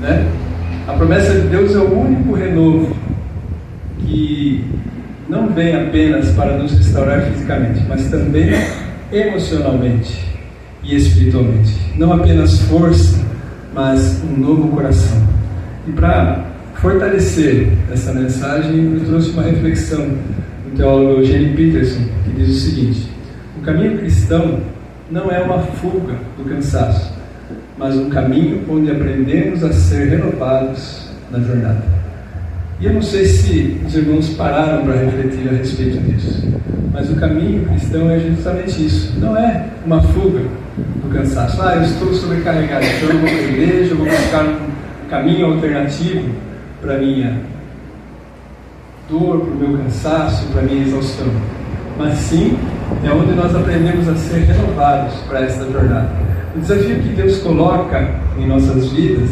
né? A promessa de Deus é o único renovo que não vem apenas para nos restaurar fisicamente, mas também emocionalmente e espiritualmente. Não apenas força, mas um novo coração. E para fortalecer essa mensagem, eu trouxe uma reflexão do teólogo Eugene Peterson, que diz o seguinte: o caminho cristão não é uma fuga do cansaço, mas um caminho onde aprendemos a ser renovados na jornada. E eu não sei se os irmãos pararam para refletir a respeito disso, mas o caminho cristão é justamente isso. Não é uma fuga do cansaço. Eu estou sobrecarregado, então eu vou para a igreja, eu vou buscar um caminho alternativo para a minha dor, para o meu cansaço, para a minha exaustão. Mas sim, é onde nós aprendemos a ser renovados para esta jornada. O desafio que Deus coloca em nossas vidas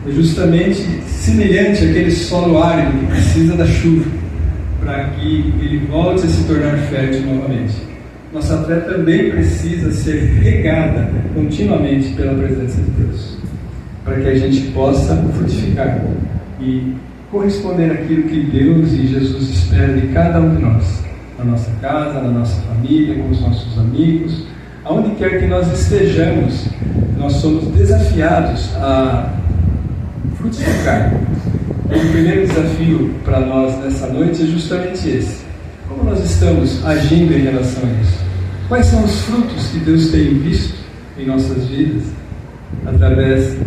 é justamente semelhante àquele solo árido que precisa da chuva para que ele volte a se tornar fértil novamente. Nossa fé também precisa ser regada continuamente pela presença de Deus, para que a gente possa frutificar e corresponder àquilo que Deus e Jesus esperam de cada um de nós, na nossa casa, na nossa família, com os nossos amigos, aonde quer que nós estejamos. Nós somos desafiados a frutificar. O primeiro desafio para nós nessa noite é justamente esse: como nós estamos agindo em relação a isso? Quais são os frutos que Deus tem visto em nossas vidas através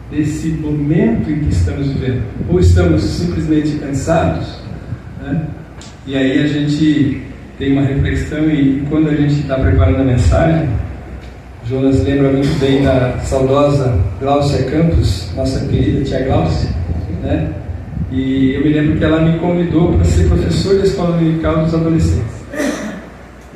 desse momento em que estamos vivendo? Ou estamos simplesmente cansados, né? E aí a gente tem uma reflexão, e quando a gente está preparando a mensagem, Jonas lembra muito bem da saudosa Gláucia Campos, nossa querida tia Gláucia, né? E eu me lembro que ela me convidou para ser professor da escola dominical dos adolescentes.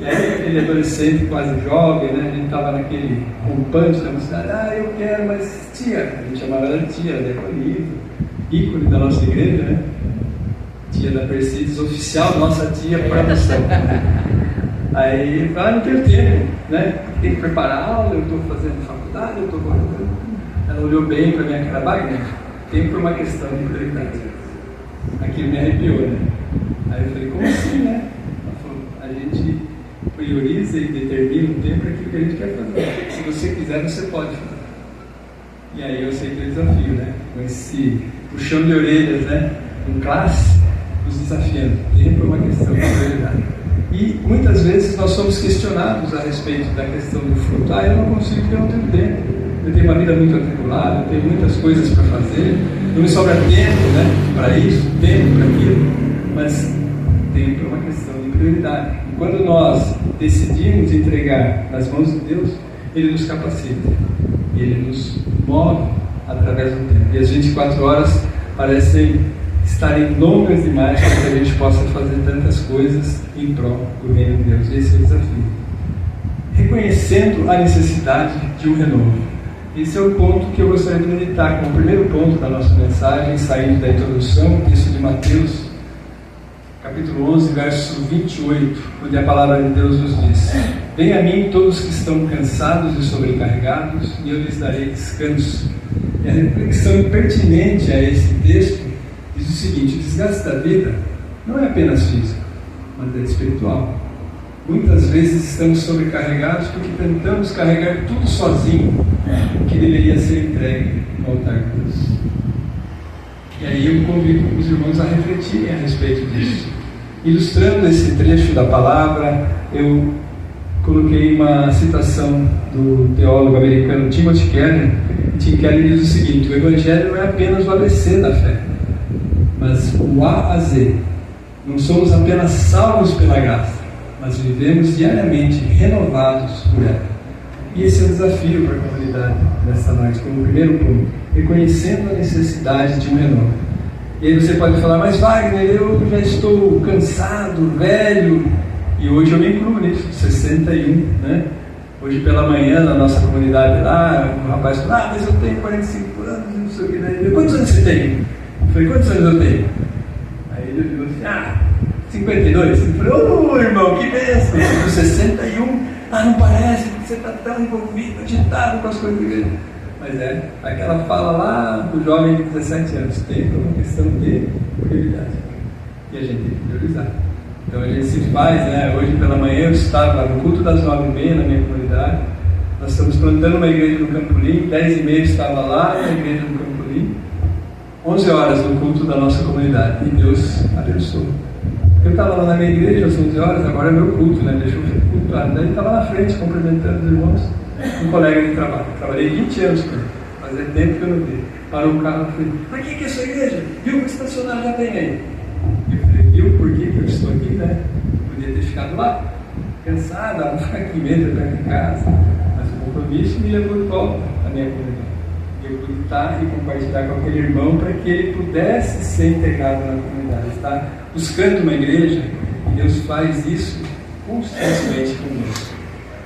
E aí aquele adolescente quase jovem, né? A gente estava naquele rompante da mocidade: eu quero, mas tia, a gente chamava ela de tia, ela é ícone da nossa igreja, né? Tia da Mercedes, oficial, nossa tia para a missão. Aí, não tenho tempo, né? Tem que preparar a aula, eu estou fazendo faculdade, eu estou guardando. Ela olhou bem para a minha cara: Wagner, tempo é uma questão de prioridade. Aquilo me arrepiou, né? Aí eu falei: como assim, né? Ela falou: a gente prioriza e determina o tempo para aquilo que a gente quer fazer. Se você quiser, você pode fazer. E aí eu aceitei o desafio, né? Com esse puxão de orelhas, né? Em classe, nos desafiando. Tempo é uma questão de prioridade. E muitas vezes nós somos questionados a respeito da questão do fruto: eu não consigo porque eu não tenho tempo, eu tenho uma vida muito atribulada, eu tenho muitas coisas para fazer, não me sobra tempo, né, para isso, tempo para aquilo. Mas tempo é uma questão de prioridade, e quando nós decidimos entregar nas mãos de Deus, Ele nos capacita, Ele nos move através do tempo, e as 24 horas parecem estarem longas demais para que a gente possa fazer tantas coisas em prol do reino de Deus. Esse é o desafio. Reconhecendo a necessidade de um renovo. Esse é o ponto que eu gostaria de meditar como primeiro ponto da nossa mensagem, saindo da introdução, o texto de Mateus, capítulo 11, verso 28, onde a palavra de Deus nos diz: venham a mim todos que estão cansados e sobrecarregados, e eu lhes darei descanso. E a reflexão pertinente a esse texto diz o seguinte: o desgaste da vida não é apenas físico, mas é espiritual. Muitas vezes estamos sobrecarregados porque tentamos carregar tudo sozinho, que deveria ser entregue no altar de Deus. E aí eu convido os irmãos a refletirem a respeito disso. Ilustrando esse trecho da palavra, eu coloquei uma citação do teólogo americano Timothy Keller. Tim Keller diz o seguinte: o Evangelho não é apenas o ABC da fé, mas o A a Z. Não somos apenas salvos pela graça, mas vivemos diariamente renovados por ela. E esse é o desafio para a comunidade nesta noite, como primeiro ponto: reconhecendo a necessidade de um renovo. E aí você pode falar: mas Wagner, eu já estou cansado, velho. E hoje eu me incluo nisso, 61, né? Hoje pela manhã, na nossa comunidade lá, um rapaz falou: mas eu tenho 45 anos, não sei o que. Daí, quantos anos você tem? Eu falei: quantos anos eu tenho? Aí ele falou assim: 52. Eu falei: irmão, que bênção! Eu 61. Não parece, porque você está tão envolvido, agitado com as coisas da igreja. mas é aquela fala lá do jovem de 17 anos, tempo é uma questão de prioridade, e a gente tem que priorizar. Então a gente se faz, né? Hoje pela manhã eu estava no culto das 9h30 na minha comunidade, nós estamos plantando uma igreja no Campolim, 10h30 estava lá na igreja no Campolim, 11 horas no culto da nossa comunidade, e Deus abençoou. Eu estava lá na minha igreja às 11 horas, agora é meu culto, né? Deixa eu cultuar. Daí estava na frente cumprimentando os irmãos, um colega de trabalho. Trabalhei 20 anos com ele, fazia tempo que eu não vi. Parou o carro e falei: mas quem que é a sua igreja? Viu que estacionário já tem aí? Eu falei: viu por que eu estou aqui, né? Podia ter ficado lá, cansado, não ficar aqui mesmo, estar aqui em casa. Mas o compromisso me levou de volta à minha comunidade. Eu pude estar e compartilhar com aquele irmão para que ele pudesse ser integrado na comunidade. Está buscando uma igreja, e Deus faz isso constantemente conosco.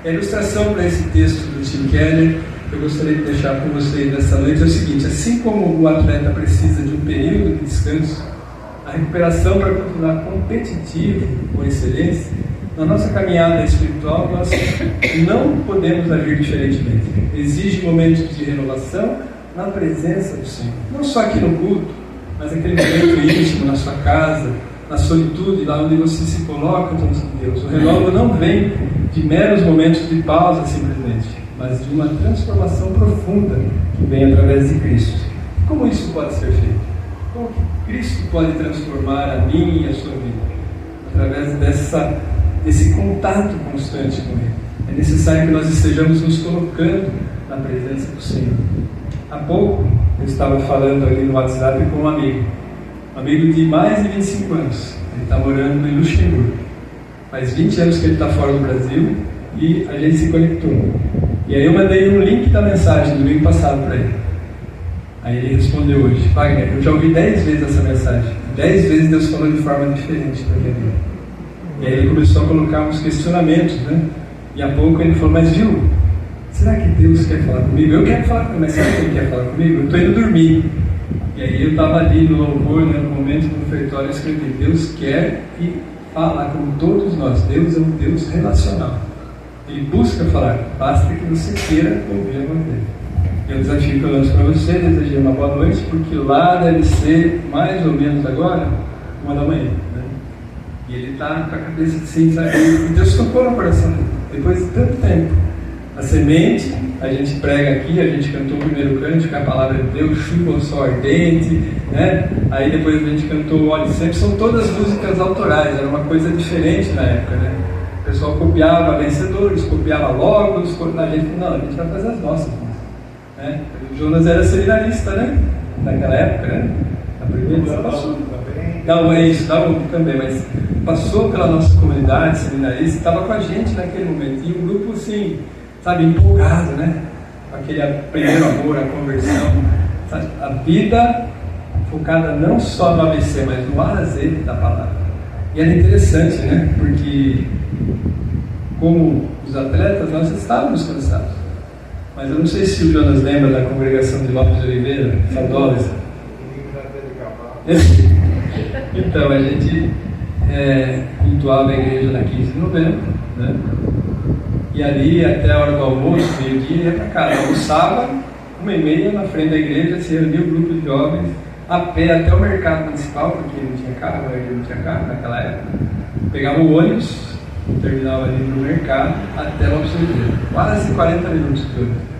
A ilustração para esse texto do Tim Keller, que eu gostaria de deixar com vocês nessa noite, é o seguinte: assim como o atleta precisa de um período de descanso, a recuperação para continuar competitivo com excelência, na nossa caminhada espiritual nós não podemos agir diferentemente. Exige momentos de renovação na presença do Senhor, não só aqui no culto, mas aquele momento íntimo na sua casa, na solitude, lá onde você se coloca diante de Deus. O renovo não vem de meros momentos de pausa simplesmente, mas de uma transformação profunda que vem através de Cristo. Como isso pode ser feito? Como que Cristo pode transformar a minha e a sua vida? Através desse contato constante com Ele. É necessário que nós estejamos nos colocando na presença do Senhor. Há pouco eu estava falando ali no WhatsApp com um amigo de mais de 25 anos. Ele está morando em Luxemburgo. Faz 20 anos que ele está fora do Brasil e a gente se conectou. E aí eu mandei um link da mensagem do domingo passado para ele. Aí ele respondeu hoje: Wagner, eu já ouvi 10 vezes essa mensagem. 10 vezes Deus falou de forma diferente para minha vida. E aí ele começou a colocar uns questionamentos, né? E há pouco ele falou: mas viu, será que Deus quer falar comigo? Eu quero falar com ele, mas será que Ele quer falar comigo? Eu estou indo dormir. E aí eu estava ali no louvor, né, no momento do ofertório, eu escrevi: Deus quer e falar com todos nós. Deus é um Deus relacional. Ele busca falar, basta que você queira ouvir a voz dele. E o desafio que eu lanço para você, desejei uma boa noite, porque lá deve ser mais ou menos agora 1h da manhã, né? E ele está com a cabeça assim, sabe? E Deus tocou no coração dele, depois de tanto tempo. A semente, a gente prega aqui, a gente cantou o primeiro cântico, a palavra de Deus, chuva ao sol ardente, né? Aí depois a gente cantou Olhe Sempre, são todas músicas autorais, era uma coisa diferente na época, né? O pessoal copiava Vencedores, copiava Logos, a gente vai fazer as nossas músicas, né? O Jonas era seminarista, né? Naquela época, né? A primeira passou. Não, é isso, também, mas passou pela nossa comunidade seminarista, estava com a gente naquele momento, e um grupo assim, sabe, empolgado, né? Aquele primeiro amor, a conversão, sabe? A vida focada não só no ABC, mas no A a Z da palavra. E era interessante, né? Porque, como os atletas, nós estávamos cansados. Mas eu não sei se o Jonas lembra da congregação de Lopes de Oliveira, saudosa. Então, a gente cultuava a igreja na 15 de novembro, né? E ali, até a hora do almoço, meio-dia, ia para casa. Almoçava, 1h30, na frente da igreja, se reunia o grupo de jovens, a pé até o mercado municipal, porque não tinha carro, a igreja não tinha carro naquela época. Pegava o ônibus, terminava ali no mercado, até Lopes de Oliveira. Quase 40 minutos de ônibus.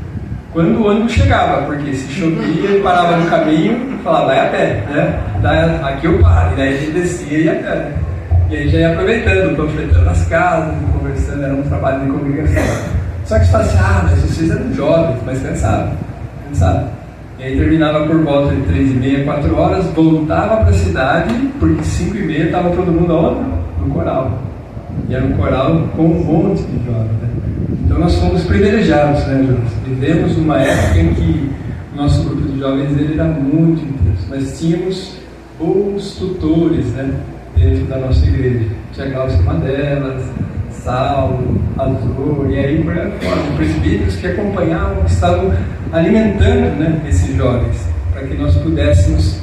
Quando o ônibus chegava, porque se chovia, ele parava no caminho e falava: vai a pé, né? Aqui eu paro. E daí a gente descia e ia a pé, né? E aí já ia aproveitando, panfletando as casas, conversando, era um trabalho de congregação. Só que você fala assim: mas vocês eram jovens, mas cansados. E aí terminava por volta de 3h30, 4 horas, voltava para a cidade, porque 5h30 estava todo mundo aonde? No coral. E era um coral com um monte de jovens, né? Então nós fomos privilegiados, né, Jonas? Vivemos uma época em que o nosso grupo de jovens ele era muito intenso. Nós tínhamos bons tutores, né, dentro da nossa igreja. Tia Glaucia, uma delas, Saulo, Azor, e aí por aí fora, presbíteros que acompanhavam, que estavam alimentando, né, esses jovens, para que nós pudéssemos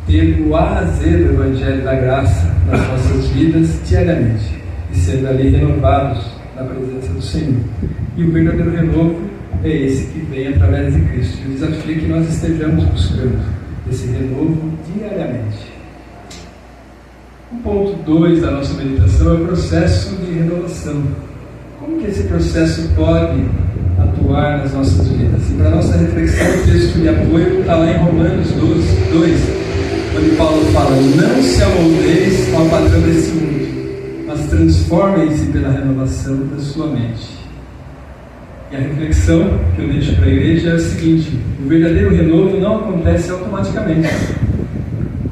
ter o A a Z do Evangelho da Graça nas nossas vidas diariamente, e sendo ali renovados na presença do Senhor. E o verdadeiro renovo é esse que vem através de Cristo. E o desafio é que nós estejamos buscando esse renovo diariamente. O ponto 2 da nossa meditação é o processo de renovação. Como que esse processo pode atuar nas nossas vidas? E para a nossa reflexão, o texto de apoio está lá em Romanos 2, onde Paulo fala: não se amoldeis ao padrão desse mundo, mas transformem-se pela renovação da sua mente. E a reflexão que eu deixo para a igreja é a seguinte: o verdadeiro renovo não acontece automaticamente.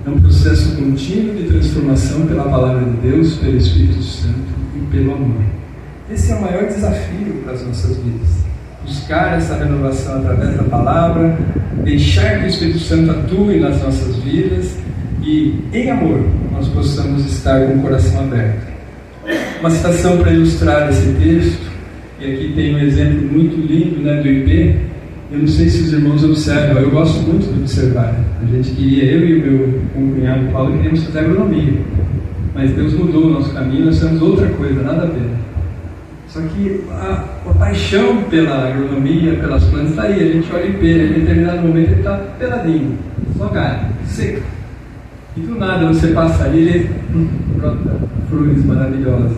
É um processo contínuo de transformação pela palavra de Deus, pelo Espírito Santo e pelo amor. Esse é o maior desafio para as nossas vidas. Buscar essa renovação através da palavra, deixar que o Espírito Santo atue nas nossas vidas e, em amor, nós possamos estar com o coração aberto. Uma citação para ilustrar esse texto, e aqui tem um exemplo muito lindo, né, do IP. Eu não sei se os irmãos observam, eu gosto muito de observar. A gente queria, eu e o meu cunhado Paulo, queríamos fazer agronomia, mas Deus mudou o nosso caminho, nós fizemos outra coisa, nada a ver. Só que a paixão pela agronomia, pelas plantas, está aí. A gente olha o IP, em determinado momento ele está peladinho, só galho, seco. E do nada você passa ali, ele brota flores maravilhosas.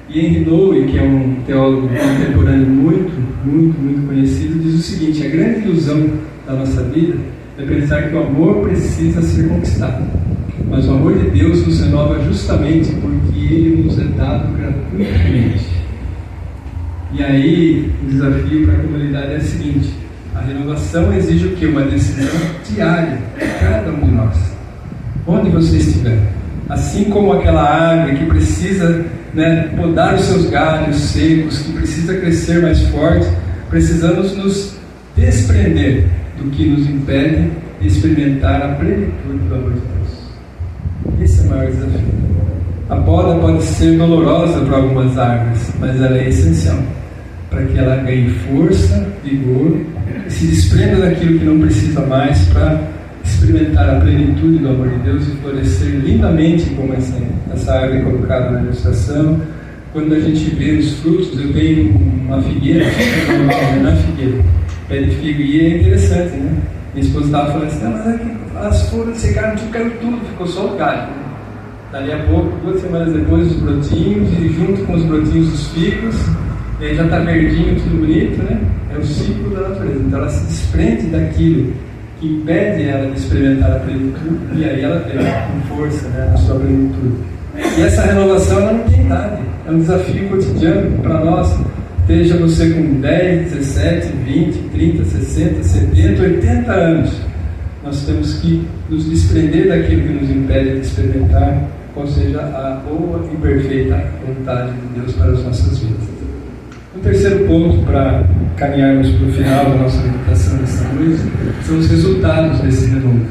E Henry Nouwen, que é um teólogo contemporâneo muito conhecido, diz o seguinte: a grande ilusão da nossa vida é pensar que o amor precisa ser conquistado. Mas o amor de Deus nos renova justamente porque Ele nos é dado gratuitamente. E aí, o desafio para a comunidade é o seguinte: a renovação exige o quê? Uma decisão diária de cada um de nós. Onde você estiver. Assim como aquela árvore que precisa, podar os seus galhos secos, que precisa crescer mais forte, precisamos nos desprender do que nos impede de experimentar a plenitude do amor de Deus. Esse é o maior desafio. A poda pode ser dolorosa para algumas árvores, mas ela é essencial para que ela ganhe força, vigor e se desprenda daquilo que não precisa mais para experimentar a plenitude do amor de Deus e florescer lindamente como essa árvore colocada na ilustração. Quando a gente vê os frutos, eu tenho uma figueira, pé de figo, e é interessante, né? Minha esposa estava falando assim: mas é que as folhas secaram, caiu tudo, ficou só o galho. Dali a pouco, 2 semanas depois, os brotinhos, e junto com os brotinhos os figos, e aí já está verdinho, tudo bonito, né? É o ciclo da natureza. Então ela se desprende daquilo que impede ela de experimentar a plenitude, e aí ela vem com força, a sua plenitude. E essa renovação ela não tem idade, é um desafio cotidiano para nós. Esteja você com 10, 17, 20, 30, 60, 70, 80 anos, nós temos que nos desprender daquilo que nos impede de experimentar qual seja a boa e perfeita vontade de Deus para as nossas vidas. O terceiro ponto, para caminharmos para o final da nossa meditação desta noite, são os resultados desse renovo.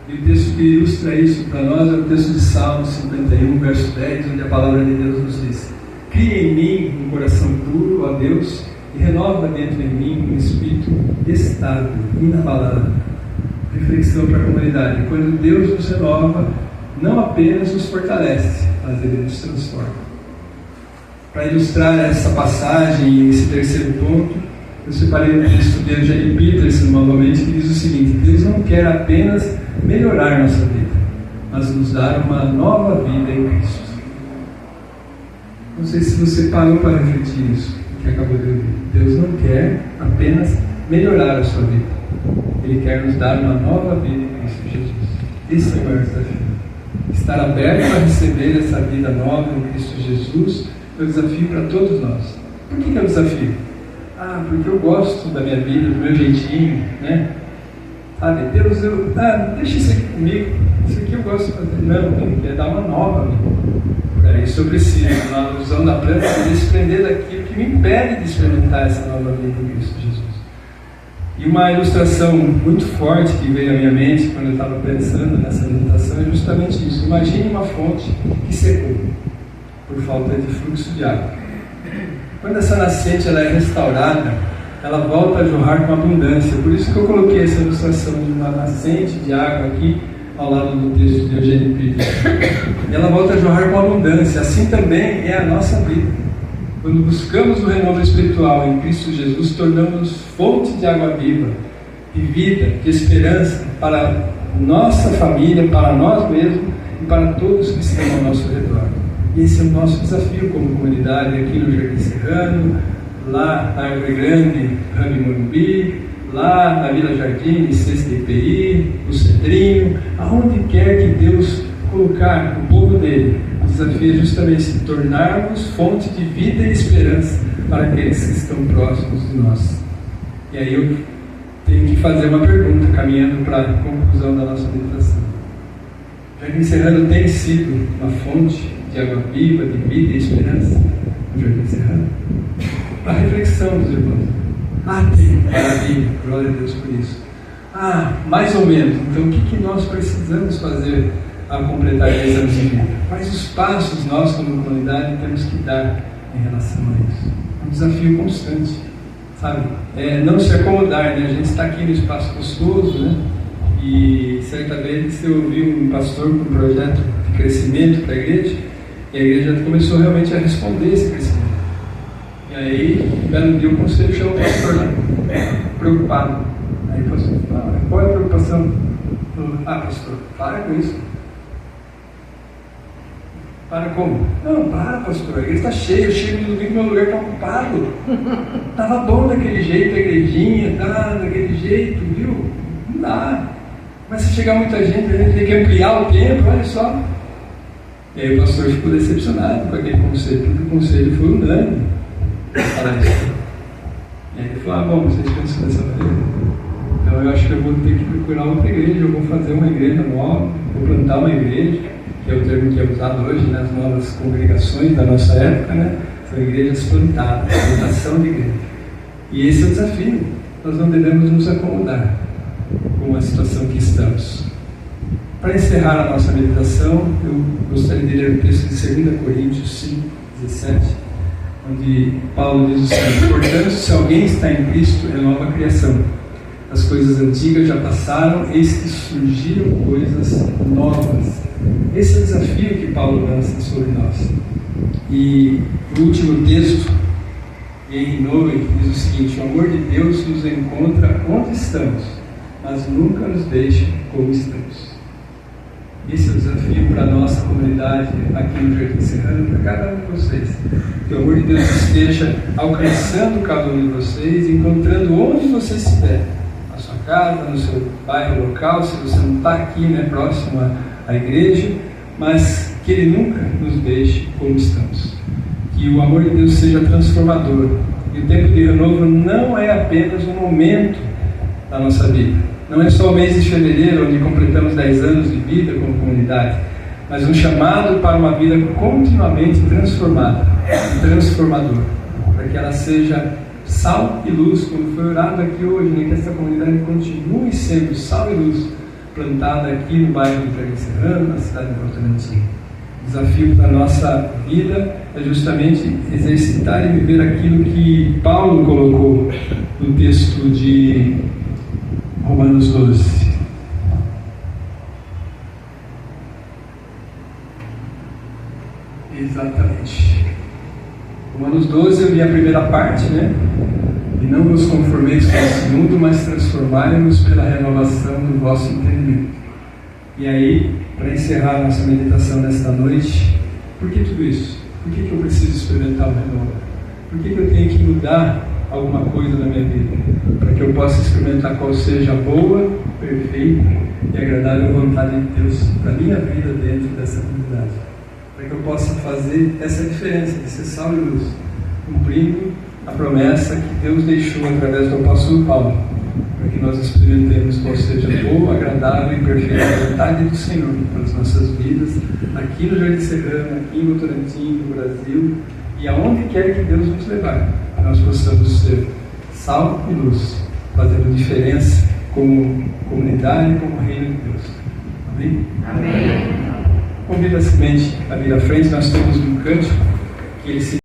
E o texto que ilustra isso para nós é o texto de Salmo 51, verso 10, onde a palavra de Deus nos diz: cria em mim um coração puro, ó Deus, e renova dentro de mim um espírito estável, inabalável. Reflexão para a comunidade: quando Deus nos renova, não apenas nos fortalece, mas Ele nos transforma. Para ilustrar essa passagem e esse terceiro ponto, eu separei um texto de Eugene Peterson novamente, que diz o seguinte: Deus não quer apenas melhorar nossa vida, mas nos dar uma nova vida em Cristo. Não sei se você parou para refletir isso que acabou de ouvir. Deus não quer apenas melhorar a sua vida, Ele quer nos dar uma nova vida em Cristo Jesus. Esse é o maior desafio. Estar aberto a receber essa vida nova em Cristo Jesus é um desafio para todos nós. Por que é um desafio? Porque eu gosto da minha vida, do meu jeitinho, né? Sabe, Deus, deixa isso aqui comigo, isso aqui eu gosto de fazer. Não, Ele quer dar uma nova vida. Para isso eu preciso, na alusão da planta, se desprender daquilo que me impede de experimentar essa nova vida em Cristo Jesus. E uma ilustração muito forte que veio à minha mente quando eu estava pensando nessa meditação é justamente isso. Imagine uma fonte que secou por falta de fluxo de água. Quando essa nascente ela é restaurada, ela volta a jorrar com abundância. Por isso que eu coloquei essa ilustração de uma nascente de água aqui ao lado do texto de Eugene Peterson. Ela volta a jorrar com abundância. Assim também é a nossa vida. Quando buscamos o renovo espiritual em Cristo Jesus, tornamos-nos fonte de água viva, de vida, de esperança para nossa família, para nós mesmos e para todos que estão ao nosso redor. E esse é o nosso desafio como comunidade aqui no Jardim Serrano, lá na Árvore Grande, Rami Morumbi, lá na Vila Jardim, CSDPI, no Cedrinho, aonde quer que Deus colocar o povo dele. O desafio é justamente se tornarmos fonte de vida e esperança para aqueles que estão próximos de nós. E aí eu tenho que fazer uma pergunta, caminhando para a conclusão da nossa meditação. O Jardim Serrano tem sido uma fonte de água viva, de vida e esperança no Jardim Serrano? A reflexão dos irmãos. Tem, maravilha, glória a Deus por isso. Mais ou menos. Então o que nós precisamos fazer a completar 10 anos de vida? Quais os passos nós como comunidade temos que dar em relação a isso? É um desafio constante, sabe? Não se acomodar, né? A gente está aqui no espaço gostoso, né? E certa vez eu ouvi um pastor com um projeto de crescimento para a igreja, e a igreja começou realmente a responder esse crescimento. E aí, um belo dia o conselho chamou o pastor lá, preocupado. Aí o pastor falou: qual é a preocupação? Pastor, para com isso. Para como? Não, para, pastor, a igreja está cheia, cheio de domingo, meu lugar está ocupado. Estava bom daquele jeito, a igrejinha, daquele jeito, viu? Não dá. Mas se chegar muita gente, a gente tem que ampliar o tempo, olha só. E aí o pastor ficou decepcionado com aquele conselho, porque o conselho foi unânime para isso. E aí ele falou: bom, vocês pensam dessa maneira? Então eu acho que eu vou ter que procurar outra igreja, eu vou fazer uma igreja nova, vou plantar uma igreja, que é o termo que é usado hoje nas novas congregações da nossa época, né? São igrejas plantadas, plantação de igreja. E esse é o desafio. Nós não devemos nos acomodar com a situação que estamos. Para encerrar a nossa meditação, eu gostaria de ler o texto de 2 Coríntios 5, 17, onde Paulo diz o seguinte: portanto, se alguém está em Cristo, é nova criação. As coisas antigas já passaram, eis que surgiram coisas novas. Esse é o desafio que Paulo lança sobre nós. E o último texto, em Noé, diz o seguinte: o amor de Deus nos encontra onde estamos, mas nunca nos deixa como estamos. Esse é o desafio para a nossa comunidade aqui no Jardim Serrano, para cada um de vocês. Que o amor de Deus esteja alcançando cada um de vocês, encontrando onde você estiver, na sua casa, no seu bairro local, se você não está aqui, né, próximo à igreja, mas que Ele nunca nos deixe como estamos. Que o amor de Deus seja transformador. E o tempo de renovo não é apenas um momento da nossa vida. Não é só o mês de fevereiro, onde completamos 10 anos de vida como comunidade, mas um chamado para uma vida continuamente transformada e transformadora, para que ela seja sal e luz, como foi orado aqui hoje, né? Que essa comunidade continue sendo sal e luz, plantada aqui no bairro do Jardim Serrano, na cidade de Votorantim. O desafio para a nossa vida é justamente exercitar e viver aquilo que Paulo colocou no texto de Romanos 12. Exatamente. Romanos 12, eu li a primeira parte, né? E não vos conformeis com esse mundo, mas transformai-vos pela renovação do vosso entendimento. E aí, para encerrar a nossa meditação nesta noite, por que tudo isso? Por que eu preciso experimentar o renovo? Por que eu tenho que mudar alguma coisa na minha vida? Para que eu possa experimentar qual seja a boa, perfeita e agradável vontade de Deus para a minha vida dentro dessa comunidade. Para que eu possa fazer essa diferença de ser sal e luz, cumprindo a promessa que Deus deixou através do apóstolo Paulo, para que nós experimentemos qual seja a boa, agradável e perfeita vontade do Senhor para as nossas vidas, aqui no Jardim Serrano, aqui em Votorantim, no Brasil, e aonde quer que Deus nos levar, nós possamos ser sal e luz, fazendo diferença como comunidade e como reino de Deus. Amém? Amém. Convido a semente a vir à frente. Nós temos um cântico que ele se